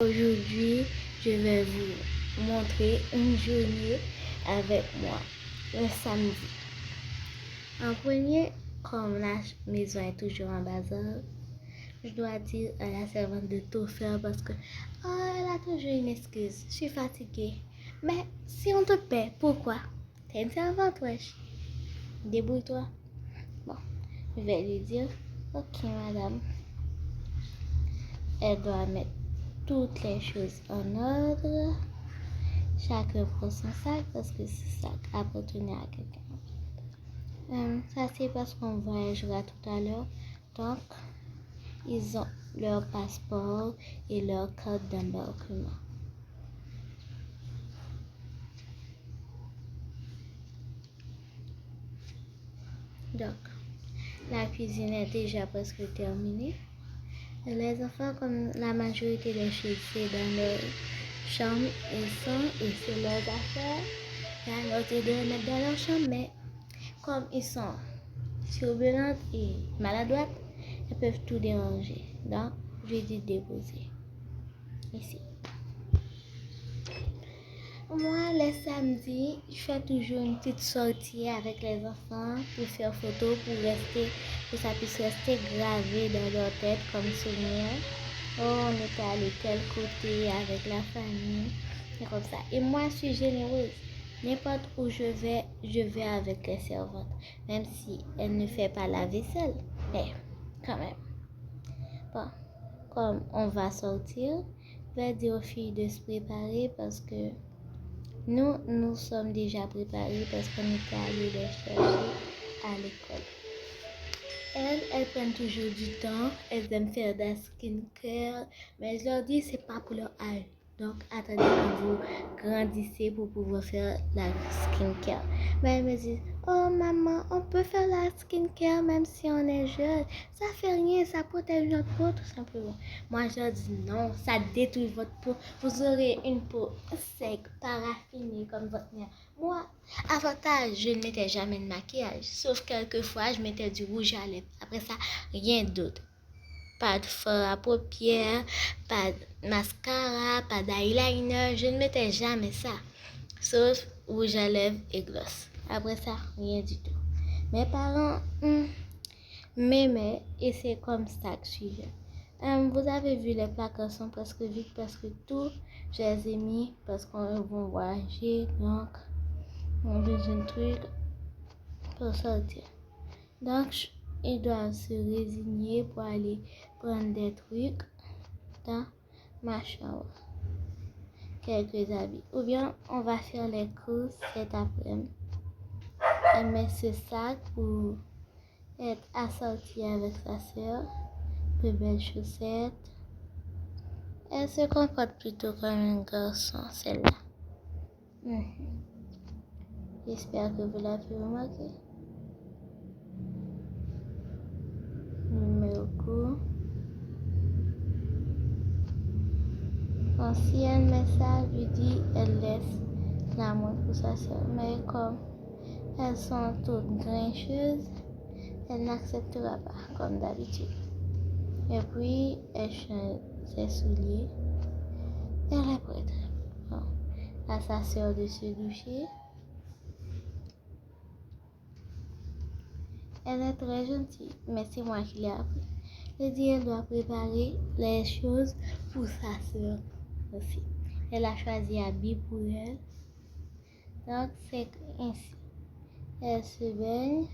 Aujourd'hui, je vais vous montrer une journée avec moi le samedi. En premier, comme la maison est toujours en bazar, je dois dire à la servante de tout faire parce que elle a toujours une excuse. Je suis fatiguée. Mais si on te paie, pourquoi? T'es une servante, wesh. Débrouille-toi. Bon, je vais lui dire, ok madame. Elle doit mettre toutes les choses en ordre. Chacun prend son sac parce que ce sac appartenait à quelqu'un. Ça c'est parce qu'on voyagera tout à l'heure. Donc, ils ont leur passeport et leur carte d'embarquement. Donc, la cuisine est déjà presque terminée. Les enfants, comme la majorité des choses, c'est dans leur chambre, ils sont et c'est leurs affaires. La noté de les mettre dans leur chambre, mais comme ils sont turbulentes et maladroites, elles peuvent tout déranger. Donc, je dis déposer ici. Moi, les samedis, je fais toujours une petite sortie avec les enfants pour faire photo, pour que ça puisse rester gravé dans leur tête comme souvenir. Oh, on était allé tel côté avec la famille, et comme ça. Et moi, je suis généreuse. N'importe où je vais avec les servantes, même si elles ne font pas la vaisselle. Mais quand même. Bon, comme on va sortir, je vais dire aux filles de se préparer parce que nous sommes déjà préparés parce qu'on était allés les chercher à l'école. Elles prennent toujours du temps, elles aiment faire des skincare, mais je leur dis c'est pas pour leur âge. Donc attendez que vous grandissez pour pouvoir faire la skincare. Mais elles me disent, oh maman, on peut faire la skincare même si on est jeune. Ça fait rien, ça protège notre peau tout simplement. Moi je leur dis non, ça détruit votre peau. Vous aurez une peau sec, paraffinée comme votre mère. Moi, avantage, je ne mettais jamais de maquillage. Sauf quelques fois, je mettais du rouge à lèvres. Après ça, rien d'autre. Pas de fard à paupières, pas de mascara, pas d'eyeliner. Je ne mettais jamais ça. Sauf rouge à lèvres et gloss. Après ça, rien du tout. Mes parents m'aimaient et c'est comme ça que je suis jeune. Vous avez vu, les placards sont presque vides parce que tout, je les ai mis parce qu'on va voyager. Donc, on a besoin de trucs pour sortir. Donc, ils doivent se résigner pour aller prendre des trucs dans ma chambre. Quelques habits. Ou bien, on va faire les courses cet après-midi. Elle met ce sac pour être assortie avec sa soeur. De belles chaussettes. Elle se comporte plutôt comme un garçon, celle-là. J'espère que vous l'avez remarqué. Numéro court. Si elle met ça, lui dit, elle laisse la montre pour sa soeur. Mais comme elles sont toutes grincheuses, elle n'acceptera pas, comme d'habitude. Et puis, elle change ses souliers. Elle est prête. Bon, à sa soeur de se doucher. Elle est très gentille, mais c'est moi qui l'ai appris. Elle dit qu'elle doit préparer les choses pour sa soeur aussi. Elle a choisi un habit pour elle. Donc, c'est ainsi. Elle se baigne.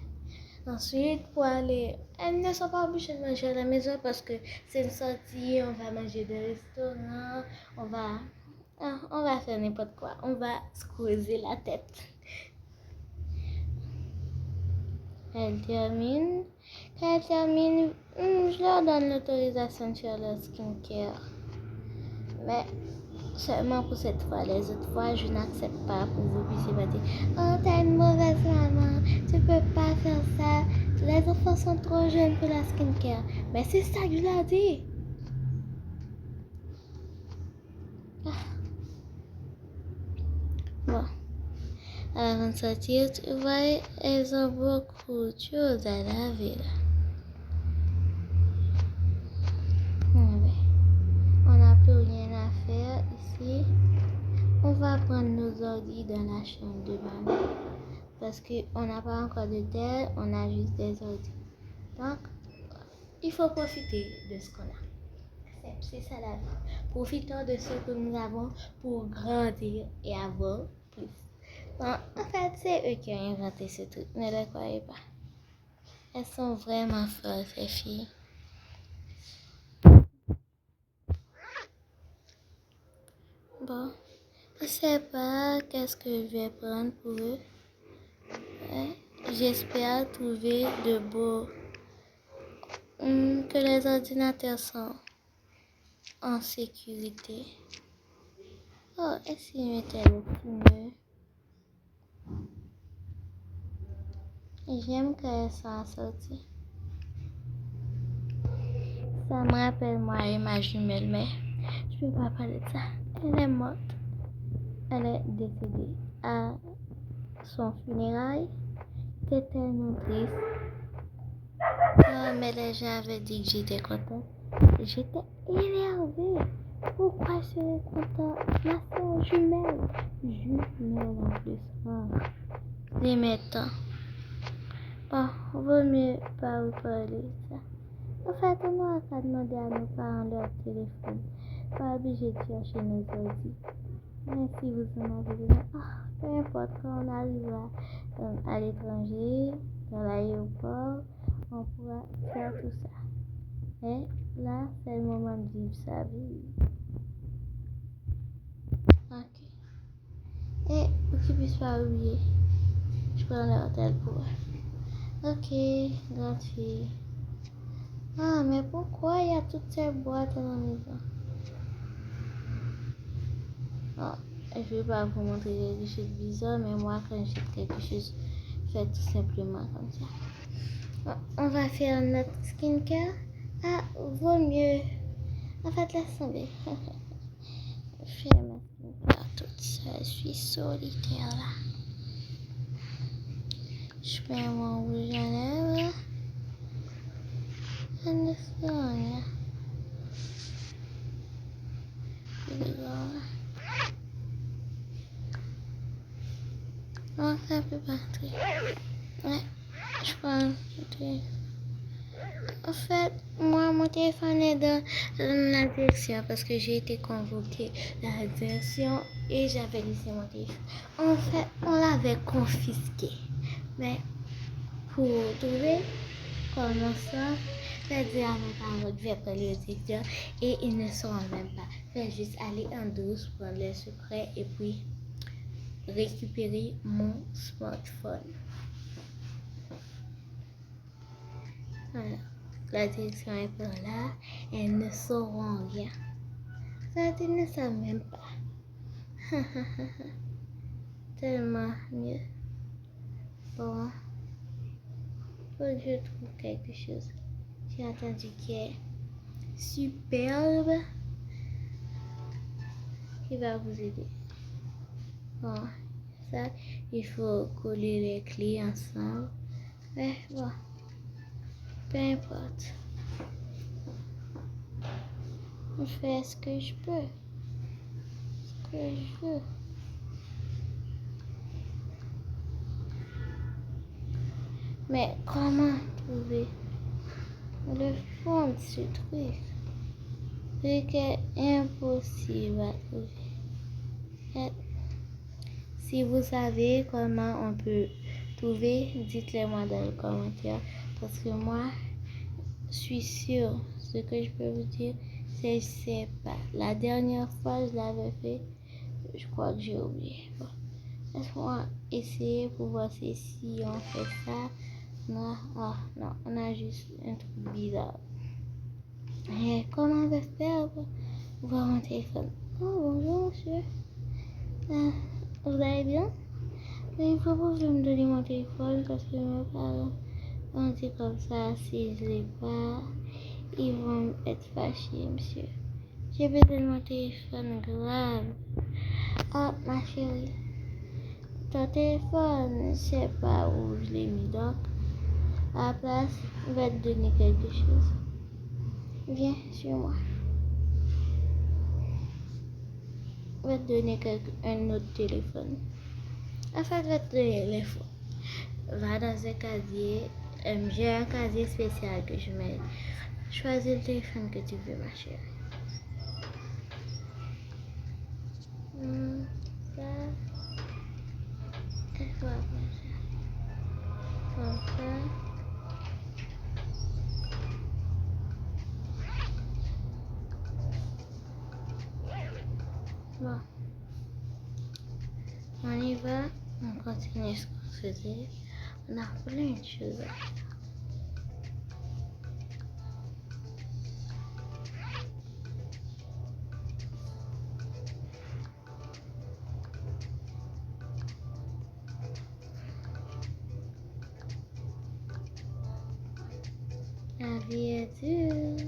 Ensuite, pour aller... Elles ne sont pas obligées de manger à la maison parce que c'est une sortie, on va manger des restaurants, on va faire n'importe quoi. On va se creuser la tête. Elle termine. Quand elle termine, je leur donne l'autorisation de faire leur skincare. Mais seulement pour cette fois. Les autres fois, je n'accepte pas pour vous puissiez me dire, oh, t'as une mauvaise maman, tu peux pas faire ça. Les enfants sont trop jeunes pour la skincare. Mais c'est ça que je leur dis. Bon. Avant de sortir, tu vois, elles ont beaucoup de choses à laver là. On n'a plus rien à ordi dans la chambre de maman. Parce qu'on n'a pas encore de tel, on a juste des ordi. Donc, il faut profiter de ce qu'on a. C'est ça la vie. Profitons de ce que nous avons pour grandir et avoir plus. Donc, en fait, c'est eux qui ont inventé ce truc. Ne le croyez pas. Elles sont vraiment fortes, ces filles. Bon, je sais pas qu'est-ce que je vais prendre pour eux. J'espère trouver de beaux... que les ordinateurs sont en sécurité. Oh, est-ce qu'il mettait le fumeux? J'aime quand elles sont sorties. Ça me rappelle moi et ma jumelle, mais je ne peux pas parler de ça. Elle est morte. Elle est décédée à son funérail. C'était tellement triste. Oh, mais les gens avaient dit que j'étais contente. J'étais énervée. Pourquoi je serais contente? Ma soeur jumelle. Jumelle en plus. Oh. Les mettants. Bon, vaut mieux pas vous parler de ça. En fait, on n'a qu'à demander à nos parents leur téléphone. Pas obligé de chercher nos ordi. Mais si vous en avez besoin, peu importe, quand on arrive à l'étranger, dans l'aéroport, on pourra faire tout ça. Et là, c'est le moment de vivre sa vie. Ok. Et pour qu'ils puissent pas oublier, je prends l'hôtel pour eux. Ok, grande fille. Ah, mais pourquoi il y a toutes ces boîtes à la maison? Oh, je vais pas vous montrer quelque chose de bizarre, mais moi, quand j'ai quelque chose, je fais tout simplement comme ça. Bon, on va faire notre skincare. Ah, vaut mieux. En fait, laisse tomber. Je fais ma skincare toute seule. Je suis solitaire là. Je mets mon rouge à lèvres. And the sun. Non, ça peut pas entrer. Ouais, je prends le téléphone. En fait, moi, mon téléphone est dans la direction parce que j'ai été convoquée dans la direction et j'avais laissé mon téléphone. En fait, on l'avait confisqué. Mais pour trouver comment ça, j'ai dit à mes parents que je vais prendre le directeur et ils ne sauront même pas. Je vais juste aller en douce, prendre les secrets et puis récupérer mon smartphone. Voilà. La direction est par là. Elles ne sauront rien. Ça, ils ne savent même pas. Tellement mieux. Bon. Faut que je trouve quelque chose. J'ai entendu qui est superbe. Qui va vous aider. Bon. Ça, il faut coller les clés ensemble. Mais bon. Peu importe. Je fais ce que je peux. Ce que je veux. Mais comment trouver le fond de ce truc? C'est impossible à trouver. Si vous savez comment on peut trouver, dites-le moi dans les commentaires. Parce que moi, je suis sûre, ce que je peux vous dire, c'est que je sais pas. La dernière fois, je l'avais fait, je crois que j'ai oublié. Bon. Laisse-moi essayer pour voir si on fait ça. Non, non, on a juste un truc bizarre. Et comment on va faire pour voir mon téléphone? Oh, bonjour, monsieur. Vous allez bien? Mais il faut pas que je me donne mon téléphone parce que mes parents ont dit comme ça, si je l'ai pas, ils vont être fâchés, monsieur. J'ai besoin de mon téléphone grave. Oh, ma chérie. Ton téléphone, je sais pas où je l'ai mis, donc à la place, je vais te donner quelque chose. Viens sur moi. va te donner un autre téléphone. Enfin, je vais te donner l'info. Va dans un casier. J'ai un casier spécial que je mets. Choisis le téléphone que tu veux, ma chérie. Ça. Et voilà, ma chérie. Comme ça. Bon. On y va. On continue ce qu'on faisait. On a plein de choses à faire. La vie est dure.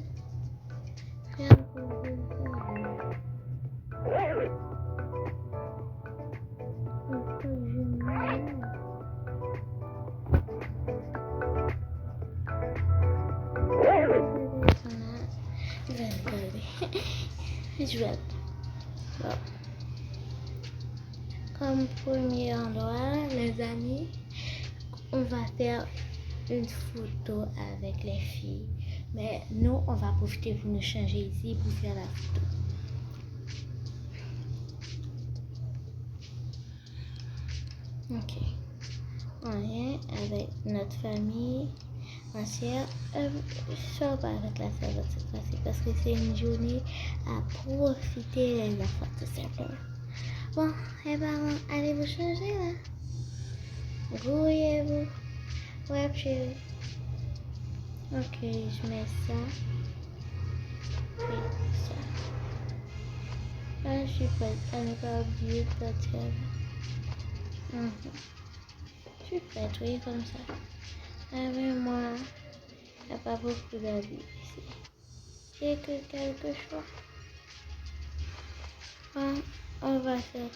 Rien pour vous faire. Il faut que je m'aime. Je vais regarder. Je vais. Bon. Comme premier endroit, les amis, on va faire une photo avec les filles. Mais nous, on va profiter pour nous changer ici pour faire la photo. Ok. On vient avec notre famille entière. Je sors pas avec la servante cette fois-ci parce que c'est une journée à profiter les enfants tout simplement. Bon, les parents, allez vous changer là. Grouillez-vous. Ouais, chérie. Ok, je mets ça. Et ça. Là, je suis prête à ne pas oublier de partir. Je suis prête, oui, comme ça. Ah, mais moi, il n'y a pas beaucoup d'habits ici. J'ai que quelques choix. Ah, on va faire.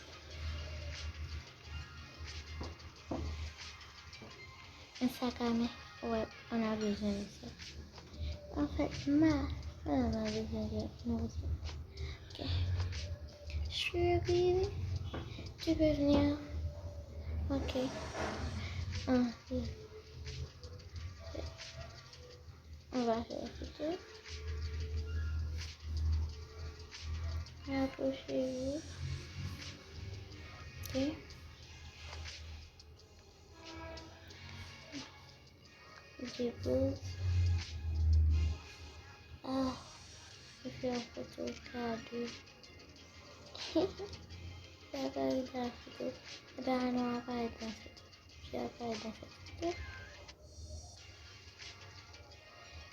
Un sac à main. Ouais, on a besoin de ça. En fait, on a besoin de nous. Ok. Chérie, tu peux venir? Ok. On va faire la photo. Approchez-vous. Ok. Je dépose. Ah, je fais la photo cadeau. J'ai apparu dans la photo. Eh bien, non, apparaît dans cette. J'ai apparu dans cette photo.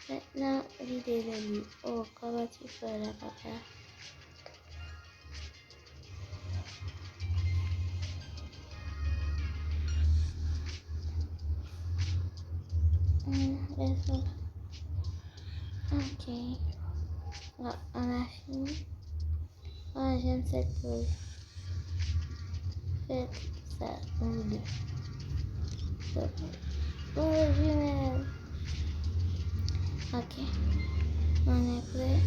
Maintenant, videz le lit. Oh, comment tu fais là, papa? Laisse-moi. Ok. Bon, on a fini. Oh, j'aime cette pose. Faites ça, vous deux. Oh, jumelle. Ok. On est prêt.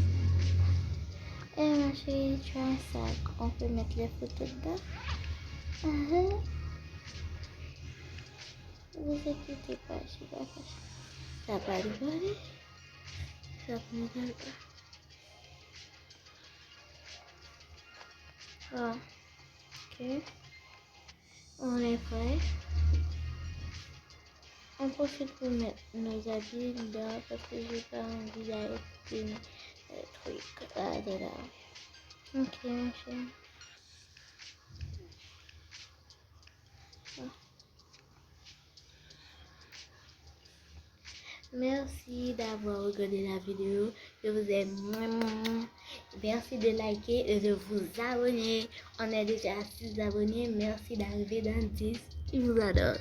Et ma chérie, tu as un sac. On peut mettre les photos dedans. Vous inquiétez pas, je suis pas fâchée. Ça va pas rigoler. Ça ne rigole pas. Ah, ok. On est prêt. On profite pour mettre nos habits là parce que j'ai pas envie d'aller les trucs là dedans. Ok, ma chérie. Merci d'avoir regardé la vidéo. Je vous aime. Merci de liker et de vous abonner. On est déjà à 6 abonnés. Merci d'arriver dans 10. Je vous adore.